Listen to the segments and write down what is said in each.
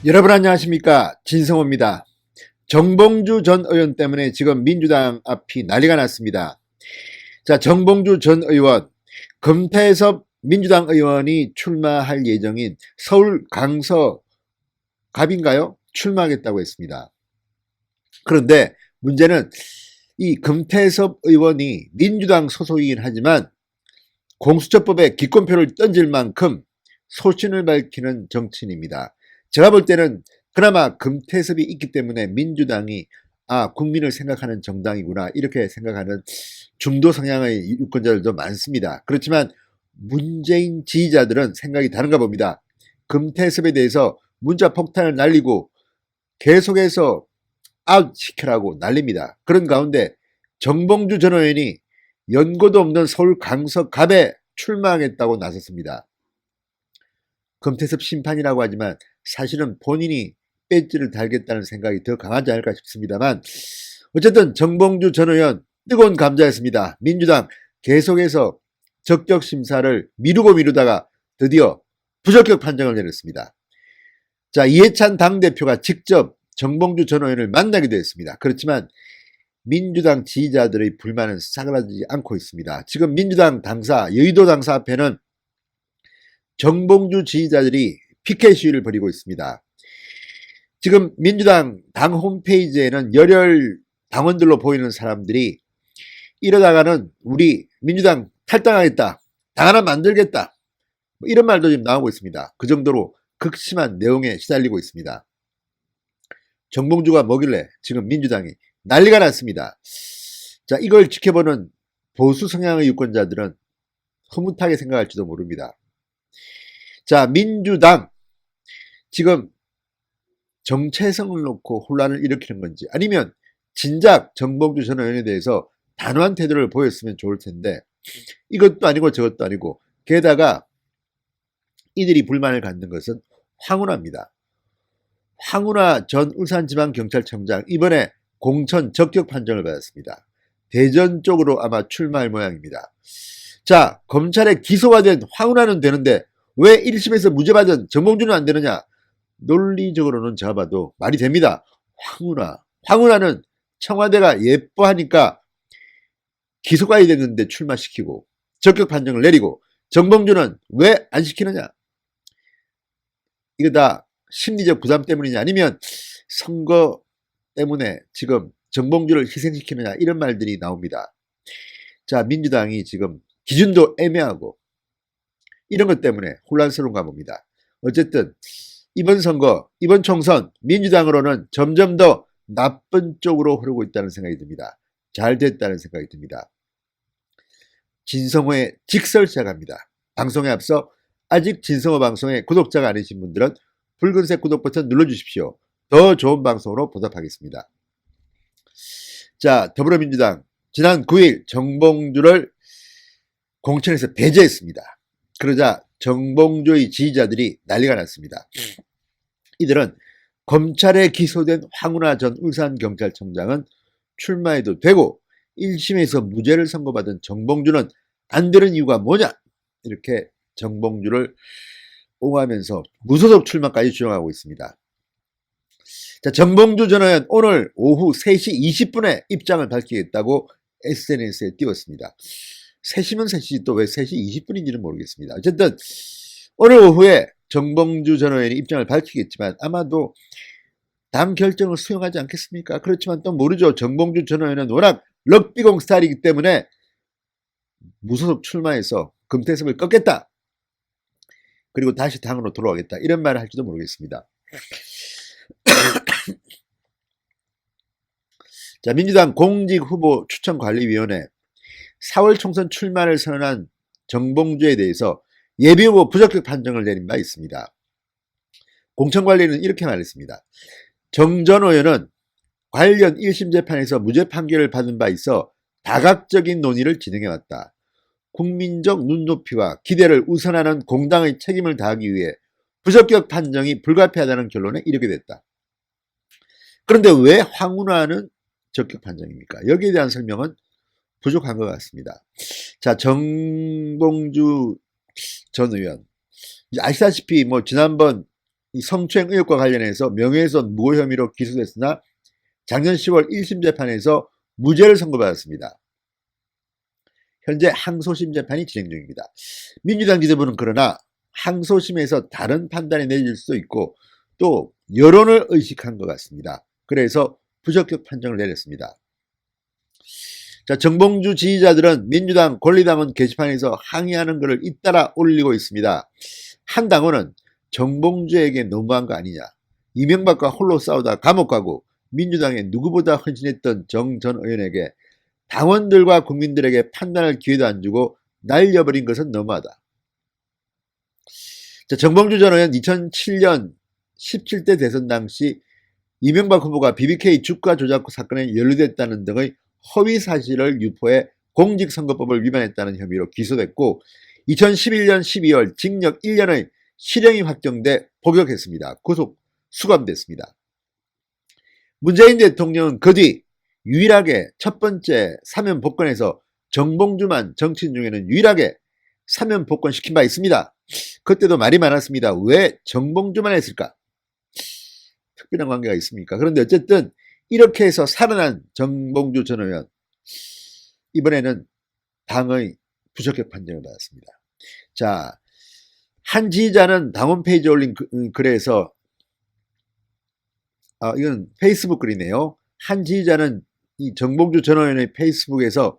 여러분 안녕하십니까, 진성호입니다. 정봉주 전 의원 때문에 지금 민주당 앞이 난리가 났습니다. 자, 정봉주 전 의원, 금태섭 민주당 의원이 출마할 예정인 서울 강서갑인가요? 출마하겠다고 했습니다. 그런데 문제는 이 금태섭 의원이 민주당 소속이긴 하지만 공수처법에 기권표를 던질 만큼 소신을 밝히는 정치인입니다. 제가 볼 때는 그나마 금태섭이 있기 때문에 민주당이 국민을 생각하는 정당이구나 이렇게 생각하는 중도 성향의 유권자들도 많습니다. 그렇지만 문재인 지지자들은 생각이 다른가 봅니다. 금태섭에 대해서 문자 폭탄을 날리고 계속해서 아웃시켜라고 난립니다. 그런 가운데 정봉주 전 의원이 연고도 없는 서울 강서갑에 출마하겠다고 나섰습니다. 금태섭 심판이라고 하지만 사실은 본인이 배지를 달겠다는 생각이 더 강하지 않을까 싶습니다만, 어쨌든 정봉주 전 의원 뜨거운 감자였습니다. 민주당 계속해서 적격 심사를 미루다가 드디어 부적격 판정을 내렸습니다. 자, 이해찬 당대표가 직접 정봉주 전 의원을 만나기도 했습니다. 그렇지만 민주당 지지자들의 불만은 싸그라지지 않고 있습니다. 지금 민주당 당사, 여의도 당사 앞에는 정봉주 지지자들이 피켓 시위를 벌이고 있습니다. 지금 민주당 당 홈페이지에는 열혈 당원들로 보이는 사람들이 이러다가는 우리 민주당 탈당하겠다, 당 하나 만들겠다, 이런 말도 지금 나오고 있습니다. 그 정도로 극심한 내용에 시달리고 있습니다. 정봉주가 뭐길래 지금 민주당이 난리가 났습니다. 자, 이걸 지켜보는 보수 성향의 유권자들은 흐뭇하게 생각할지도 모릅니다. 자, 민주당 지금 정체성을 놓고 혼란을 일으키는 건지, 아니면 진작 정봉주 전 의원에 대해서 단호한 태도를 보였으면 좋을 텐데 이것도 아니고 저것도 아니고, 게다가 이들이 불만을 갖는 것은 황운하입니다. 황운하 전 울산지방경찰청장 이번에 공천 적격 판정을 받았습니다. 대전 쪽으로 아마 출마할 모양입니다. 자, 검찰에 기소가 된 황운하는 되는데 왜 1심에서 무죄 받은 정봉주는 안 되느냐? 논리적으로는 제가 봐도 말이 됩니다. 황운하는 청와대가 예뻐하니까 기소가야 되는데 출마시키고 적격 판정을 내리고, 정봉주는 왜 안 시키느냐? 이거 다 심리적 부담 때문이냐, 아니면 선거 때문에 지금 정봉주를 희생시키느냐, 이런 말들이 나옵니다. 자, 민주당이 지금 기준도 애매하고 이런 것 때문에 혼란스러운가 봅니다. 어쨌든 이번 선거, 이번 총선 민주당으로는 점점 더 나쁜 쪽으로 흐르고 있다는 생각이 듭니다. 잘 됐다는 생각이 듭니다. 진성호의 직설 시작합니다. 방송에 앞서 아직 진성호 방송의 구독자가 아니신 분들은 붉은색 구독 버튼 눌러주십시오. 더 좋은 방송으로 보답하겠습니다. 자, 더불어민주당 지난 9일 정봉주를 공천에서 배제했습니다. 그러자 정봉주의 지지자들이 난리가 났습니다. 이들은 검찰에 기소된 황운하 전 울산경찰청장은 출마해도 되고 1심에서 무죄를 선고받은 정봉주는 안 되는 이유가 뭐냐, 이렇게 정봉주를 옹호하면서 무소속 출마까지 주장하고 있습니다. 자, 정봉주 전 의원 오늘 오후 3시 20분에 입장을 밝히겠다고 SNS에 띄웠습니다. 3시면 3시, 또 왜 3시 20분인지는 모르겠습니다. 어쨌든 오늘 오후에 정봉주 전 의원이 입장을 밝히겠지만 아마도 당 결정을 수용하지 않겠습니까? 그렇지만 또 모르죠. 정봉주 전 의원은 워낙 럭비공 스타일이기 때문에 무소속 출마해서 금태섭을 꺾겠다, 그리고 다시 당으로 돌아오겠다, 이런 말을 할지도 모르겠습니다. 자, 민주당 공직후보 추천관리위원회 4월 총선 출마를 선언한 정봉주에 대해서 예비후보 부적격 판정을 내린 바 있습니다. 공천관리는 이렇게 말했습니다. 정 전 의원은 관련 1심 재판에서 무죄 판결을 받은 바 있어 다각적인 논의를 진행해왔다. 국민적 눈높이와 기대를 우선하는 공당의 책임을 다하기 위해 부적격 판정이 불가피하다는 결론에 이르게 됐다. 그런데 왜 황운하는 적격 판정입니까? 여기에 대한 설명은 부족한 것 같습니다. 자, 정봉주 전 의원, 아시다시피 지난번 이 성추행 의혹과 관련해서 명예훼손 무고 혐의로 기소됐으나 작년 10월 1심 재판에서 무죄를 선고받았습니다. 현재 항소심 재판이 진행 중입니다. 민주당 지도부는 그러나 항소심에서 다른 판단이 내릴 수도 있고 또 여론을 의식한 것 같습니다. 그래서 부적격 판정을 내렸습니다. 자, 정봉주 지지자들은 민주당 권리당원 게시판에서 항의하는 글을 잇따라 올리고 있습니다. 한 당원은 정봉주에게 너무한 거 아니냐, 이명박과 홀로 싸우다 감옥 가고 민주당에 누구보다 헌신했던 정 전 의원에게 당원들과 국민들에게 판단할 기회도 안 주고 날려버린 것은 너무하다. 자, 정봉주 전 의원 2007년 17대 대선 당시 이명박 후보가 BBK 주가 조작 사건에 연루됐다는 등의 허위 사실을 유포해 공직선거법을 위반했다는 혐의로 기소됐고 2011년 12월 징역 1년의 실형이 확정돼 복역했습니다. 구속 수감됐습니다. 문재인 대통령은 그 뒤 유일하게 첫 번째 사면 복권에서 정봉주만 정치인 중에는 유일하게 사면 복권시킨 바 있습니다. 그때도 말이 많았습니다. 왜 정봉주만 했을까? 특별한 관계가 있습니까? 그런데 어쨌든 이렇게 해서 살아난 정봉주 전 의원, 이번에는 당의 부적격 판정을 받았습니다. 자, 한 지지자는 당 홈페이지에 올린 글에서 이건 페이스북 글이네요. 한 지지자는 이 정봉주 전 의원의 페이스북에서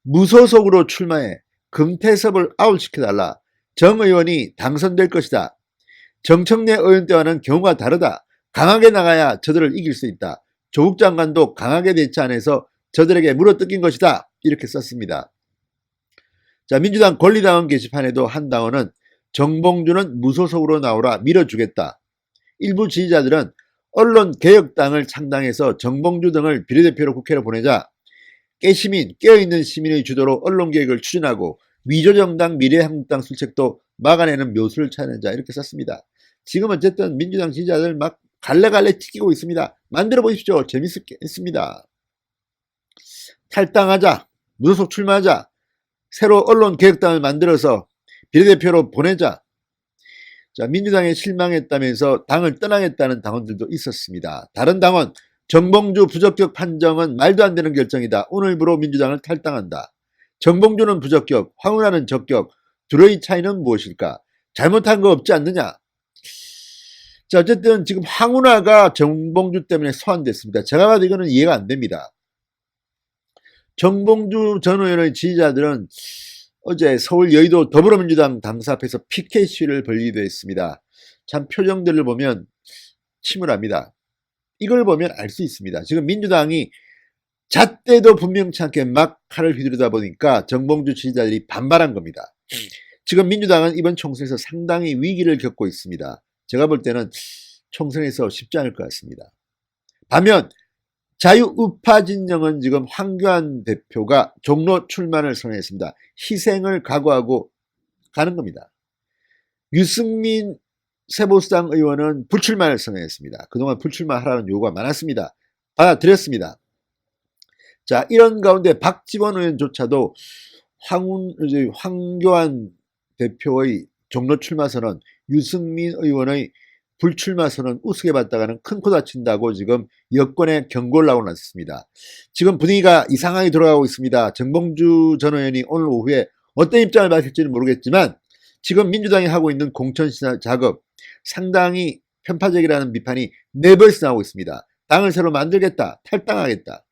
무소속으로 출마해 금태섭을 아웃시켜달라. 정 의원이 당선될 것이다. 정청래 의원 때와는 경우가 다르다. 강하게 나가야 저들을 이길 수 있다. 조국 장관도 강하게 대치 안 해서 저들에게 물어뜯긴 것이다. 이렇게 썼습니다. 자, 민주당 권리당원 게시판에도 한 당원은 정봉주는 무소속으로 나오라 밀어주겠다. 일부 지지자들은 언론개혁당을 창당해서 정봉주 등을 비례대표로 국회로 보내자 깨시민, 깨어있는 시민의 주도로 언론개혁을 추진하고 위조정당 미래한국당 술책도 막아내는 묘수를 찾는 자, 이렇게 썼습니다. 지금 어쨌든 민주당 지지자들 막 갈래갈래 튀기고 있습니다. 만들어 보십시오. 재밌습니다. 탈당하자, 무소속 출마하자, 새로 언론개혁당을 만들어서 비례대표로 보내자. 자, 민주당에 실망했다면서 당을 떠나겠다는 당원들도 있었습니다. 다른 당원, 정봉주 부적격 판정은 말도 안 되는 결정이다. 오늘부로 민주당을 탈당한다. 정봉주는 부적격, 황운하는 적격, 둘의 차이는 무엇일까? 잘못한 거 없지 않느냐? 자, 어쨌든 지금 황운하가 정봉주 때문에 소환됐습니다. 제가 봐도 이거는 이해가 안 됩니다. 정봉주 전 의원의 지지자들은 어제 서울 여의도 더불어민주당 당사 앞에서 피켓 시위를 벌이기도 했습니다. 참 표정들을 보면 침울합니다. 이걸 보면 알 수 있습니다. 지금 민주당이 잣대도 분명치 않게 막 칼을 휘두르다 보니까 정봉주 지지자들이 반발한 겁니다. 지금 민주당은 이번 총선에서 상당히 위기를 겪고 있습니다. 제가 볼 때는 총선에서 쉽지 않을 것 같습니다. 반면 자유우파 진영은 지금 황교안 대표가 종로 출마를 선언했습니다. 희생을 각오하고 가는 겁니다. 유승민 새보수당 의원은 불출마를 선언했습니다. 그동안 불출마하라는 요구가 많았습니다. 받아들였습니다. 자, 이런 가운데 박지원 의원조차도 황교안 대표의 종로 출마 선언, 유승민 의원의 불출마 선언 우습게 봤다가는 큰 코 다친다고 지금 여권에 경고를 하고 났습니다. 지금 분위기가 이상하게 돌아가고 있습니다. 정봉주 전 의원이 오늘 오후에 어떤 입장을 밝힐지는 모르겠지만 지금 민주당이 하고 있는 공천시사 작업 상당히 편파적이라는 비판이 네버에서 나오고 있습니다. 당을 새로 만들겠다, 탈당하겠다.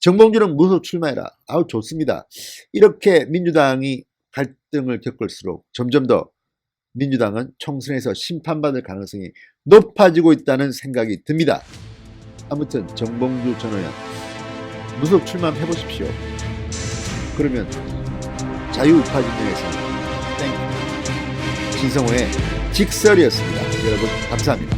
정봉주는 무소속 출마해라. 아우 좋습니다. 이렇게 민주당이 갈등을 겪을수록 점점 더 민주당은 총선에서 심판받을 가능성이 높아지고 있다는 생각이 듭니다. 아무튼 정봉주 전 의원 무소속 출마 한번 해보십시오. 그러면 자유우파 진영에서는 땡. 진성호의 직설이었습니다. 여러분 감사합니다.